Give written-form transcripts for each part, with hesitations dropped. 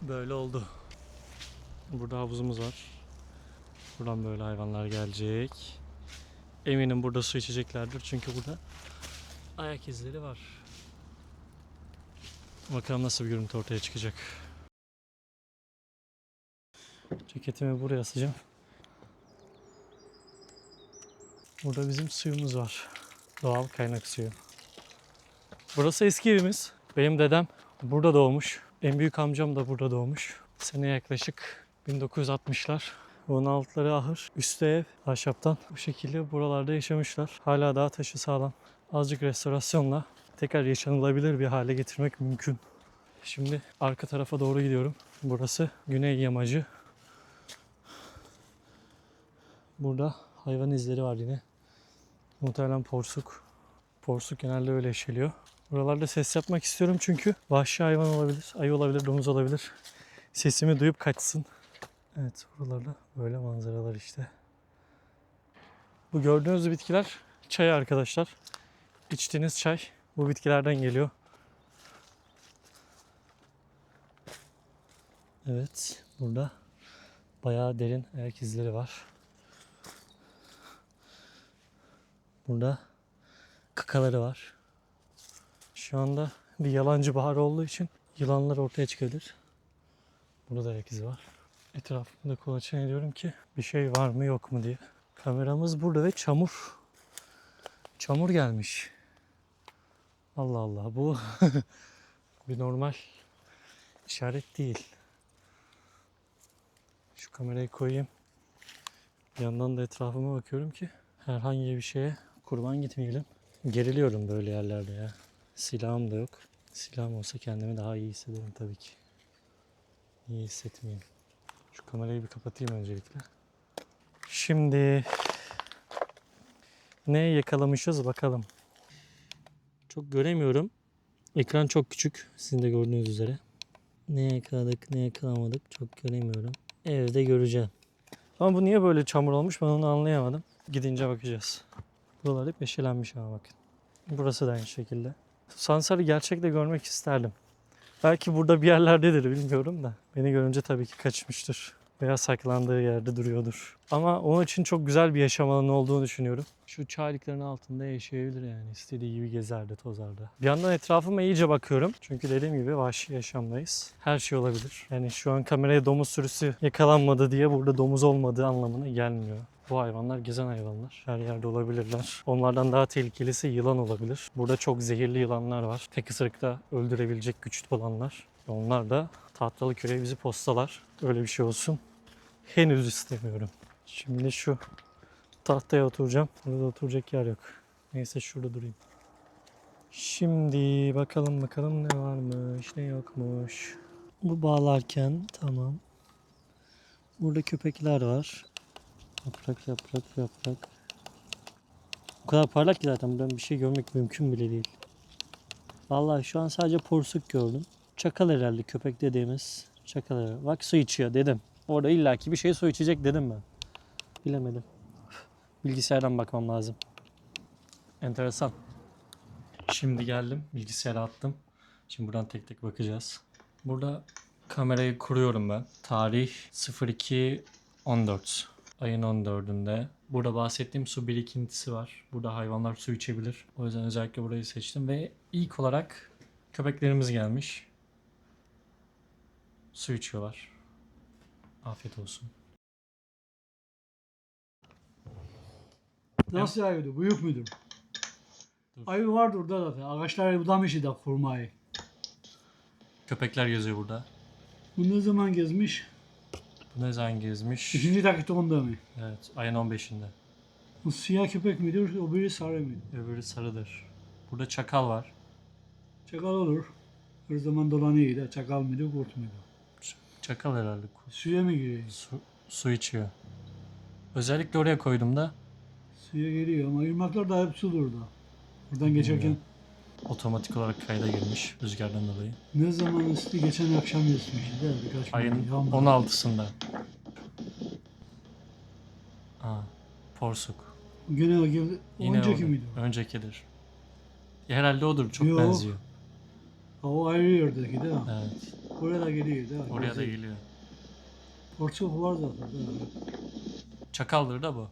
Böyle oldu. Burada havuzumuz var. Buradan böyle hayvanlar gelecek. Eminim burada su içeceklerdir çünkü burada ayak izleri var. Bakalım nasıl bir görüntü ortaya çıkacak. Ceketimi buraya asacağım. Burada bizim suyumuz var. Doğal kaynak suyu. Burası eski evimiz. Benim dedem burada doğmuş. En büyük amcam da burada doğmuş. Sene yaklaşık 1960'lar. Bunun altları ahır, üstü ev, ahşaptan. Bu şekilde buralarda yaşamışlar. Hala daha taşı sağlam. Azıcık restorasyonla tekrar yaşanılabilir bir hale getirmek mümkün. Şimdi arka tarafa doğru gidiyorum. Burası Güney Yamacı. Burada hayvan izleri var yine. Muhtemelen porsuk. Porsuk genelde öyle eşeliyor. Buralarda ses yapmak istiyorum çünkü vahşi hayvan olabilir, ayı olabilir, domuz olabilir. Sesimi duyup kaçsın. Evet, buralarda böyle manzaralar işte. Bu gördüğünüz bitkiler çay arkadaşlar. İçtiğiniz çay bu bitkilerden geliyor. Evet, burada bayağı derin ayak izleri var. Burada kakaları var. Şu anda bir yalancı bahar olduğu için yılanlar ortaya çıkabilir. Burada da ayak izi var. Etrafımda kolaçan ediyorum ki bir şey var mı yok mu diye. Kameramız burada ve çamur. Çamur gelmiş. Allah Allah, bu bir normal işaret değil. Şu kamerayı koyayım. Bir yandan da etrafıma bakıyorum ki herhangi bir şeye kurban gitmeyelim. Geriliyorum böyle yerlerde ya. Silahım da yok. Silahım olsa kendimi daha iyi hissederim tabii ki. İyi hissetmeyeyim. Şu kamerayı bir kapatayım öncelikle. Şimdi ne yakalamışız bakalım. Çok göremiyorum. Ekran çok küçük. Sizin de gördüğünüz üzere. Ne yakaladık ne yakalamadık çok göremiyorum. Evde göreceğim. Ama bu niye böyle çamur olmuş ben onu anlayamadım. Gidince bakacağız. Buralar hep yeşillenmiş ama bakın. Burası da aynı şekilde. Sansar'ı gerçekte görmek isterdim. Belki burada bir yerlerdedir bilmiyorum da. Beni görünce tabii ki kaçmıştır. Veya saklandığı yerde duruyordur. Ama onun için çok güzel bir yaşam alanı olduğunu düşünüyorum. Şu çaylıkların altında yaşayabilir yani. İstediği gibi gezerdi, tozardı. Bir yandan etrafıma iyice bakıyorum. Çünkü dediğim gibi vahşi yaşamdayız. Her şey olabilir. Yani şu an kameraya domuz sürüsü yakalanmadı diye burada domuz olmadığı anlamına gelmiyor. Bu hayvanlar gezen hayvanlar. Her yerde olabilirler. Onlardan daha tehlikelisi yılan olabilir. Burada çok zehirli yılanlar var. Tek ısırıkta öldürebilecek güçlü olanlar. Onlar da Tahtalıköy'e bizi postalar. Öyle bir şey olsun. Henüz istemiyorum. Şimdi şu tahtaya oturacağım. Burada oturacak yer yok. Neyse şurada durayım. Şimdi bakalım ne varmış ne yokmuş. Bu bağlarken tamam. Burada köpekler var. Yaprak. O kadar parlak ki zaten buradan bir şey görmek mümkün bile değil. Vallahi şu an sadece porsuk gördüm. Çakal herhalde köpek dediğimiz. Çakal herhalde. Bak su içiyor dedim. Orada illaki bir şey su içecek dedim ben. Bilemedim. Bilgisayardan bakmam lazım. Enteresan. Şimdi geldim. Bilgisayara attım. Şimdi buradan tek tek bakacağız. Burada kamerayı kuruyorum ben. Tarih 02.14. Ayın 14'ünde. Burada bahsettiğim su birikintisi var. Burada hayvanlar su içebilir. O yüzden özellikle burayı seçtim. Ve ilk olarak köpeklerimiz gelmiş. Su içiyorlar. Afiyet olsun. Nasıl ayıydı? Büyük müdür? Ayı vardı orada zaten. Ağaçları budamış da kurmayı. Köpekler geziyor burada. Bu ne zaman gezmiş? Bu ne zaman gezmiş? İkinci takipte mı? Evet, ayın 15'inde. Bu siyah köpek midir? O biri sarı mıydı? Öbürü sarıdır. Burada çakal var. Çakal olur. Her zaman dolanıyor da. Çakal mıydı, kurt muydu? Çakal herhalde. Suya mı giriyor? Su içiyor. Özellikle oraya koydum da Suya giriyor ama ırmaklar da hep sudur da. Buradan geçerken otomatik olarak kayda girmiş rüzgardan dolayı. ne zaman esti? Geçen akşam esmişti değil mi? Birkaç Ayın gün yağmur. 16'sında. Aa, porsuk. Gene Yine önceki odur. miydi o? Öncekidir. Herhalde odur. Çok Yok. benziyor. Ha, o ayrı yerdeki değil mi? Evet. Oraya da geliyor değil mi? Oraya da Geziyor. geliyor. Porsuk var zaten değil mi? Çakaldır da bu.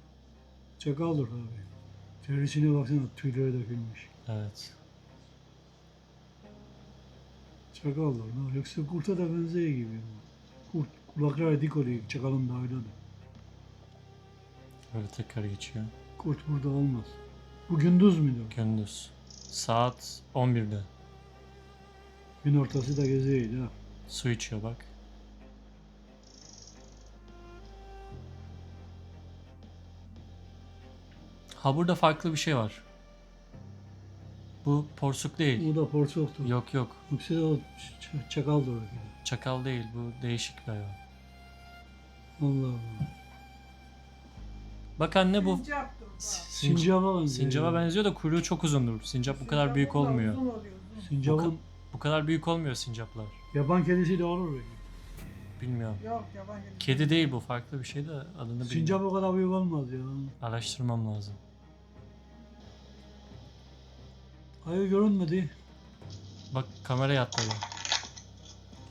Çakaldır abi. Terisine baksana tüyleri dökülmüş. Evet. Çakaldır. Ne? Yoksa kurta da benziyor gibi. Kurt kulakları dik oluyor. Çakalın da öyledir. Böyle tekrar geçiyor. Kurt burada olmaz. Bu gündüz müydü? Gündüz. Saat 11'de. Gün ortası da geziyor değil mi? Su içiyor bak. Ha burada farklı bir şey var. Bu porsuk değil. O da porsuktu. Yok yok. Yoksa o çakaldır. o. Çakal değil. Bu değişik bir hayvan. Allah Allah. Bak anne bu Sincaptır bu. Sincaba benziyor. sincaba benziyor da kuyruğu çok uzundur. Sincap bu kadar büyük Sincapın da olmuyor. uzun oluyor, uzun. Sincapın Bu kadar büyük olmuyor sincaplar. yaban kedisi de olur belki. Bilmiyorum. Yok yaban kedisi. Kedi değil bu. Farklı bir şey de adını Sincap bilmiyorum. o kadar büyük olmaz ya. Araştırmam lazım. Ayı görünmedi. Bak kameraya atladı.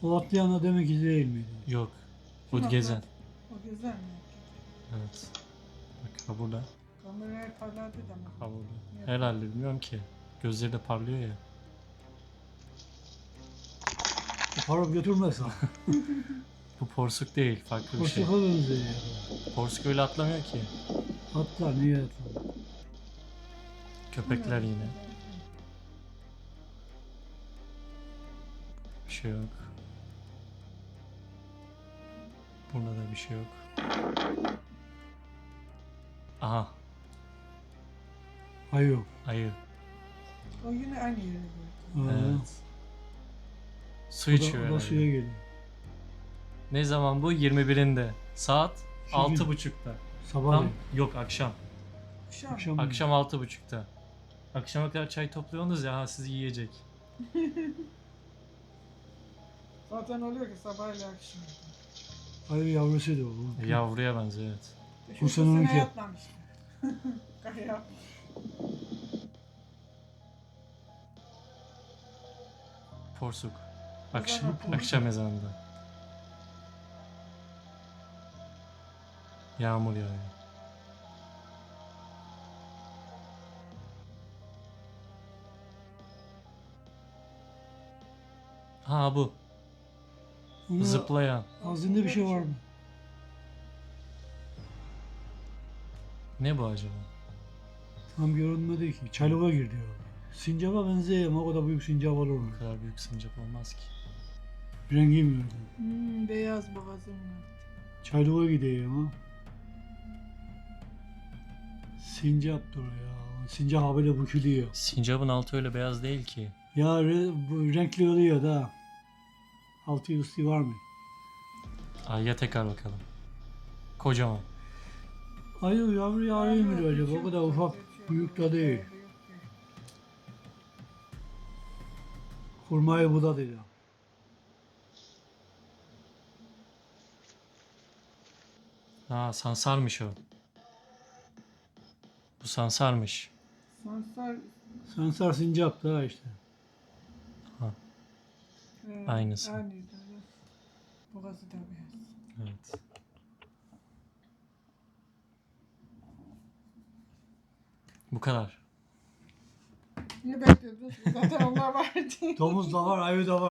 O atlayan da demek ki değil miydi? Yok. Kim Bu gezen. atladı? O gezen mi? Evet. Bak ha burada. Kameraya parladı demek. Ha burada. Herhalde bilmiyorum ki. Gözleri de parlıyor ya. Para götürmez ha. Bu porsuk değil. Farklı bir şey. Porsuka benziyor ya. Porsuk öyle atlamıyor ki. Atla niye atla? Köpekler yine. Bir şey yok. Burada da bir şey yok. Aha. Ayı. Ayı. O yine aynı yere gördü. Ha. Evet. Su O içiyor da, o da herhalde. suya geliyor. Ne zaman bu? 21'inde. Saat Şimdi- 6.30'da. Sabah Tam yok akşam. Akşam. Akşam 6.30'da. Akşama kadar çay topluyorsunuz ya, ha sizi yiyecek. Zaten oluyor ki sabahla akşam. Ayı yavrusu da o. Yavruya benziyor evet. Bu sene onunki. yatmamıştı. Kaya. Porsuk. Ezan Akşam, okunuyor. akşam ezanında. Yağmur yağıyor. Ha bu. Onun Zıplayan. ağzında bir şey var mı? Ne bu acaba? Tam görünmedi ki. Çaylığa girdi o. Sincaba benziyor ama o kadar büyük sincap olur mu? Bu kadar büyük sincap olmaz ki. Rengi mi öyle? Beyaz boğazım var. Çaylığa gidiyor ama. Sincaptır ya. Sincap habire bükülüyor. Sincapın altı öyle beyaz değil ki. Ya bu renkli oluyor da. Altı üstü var mı? Ayya tekrar bakalım. Kocaman. Ayı yavru yavru mu acaba? O kadar ufak büyük de değil. Kurmayı bu da değil. Ha sansarmış o. Bu sansarmış. Sansar. Sansar sincap da işte. Aynısı. Aynıydı. Boğazı da beyaz. Evet. Bu kadar. Ne bekliyordunuz? Zaten onlar vardı. Domuz da var, ayı da var.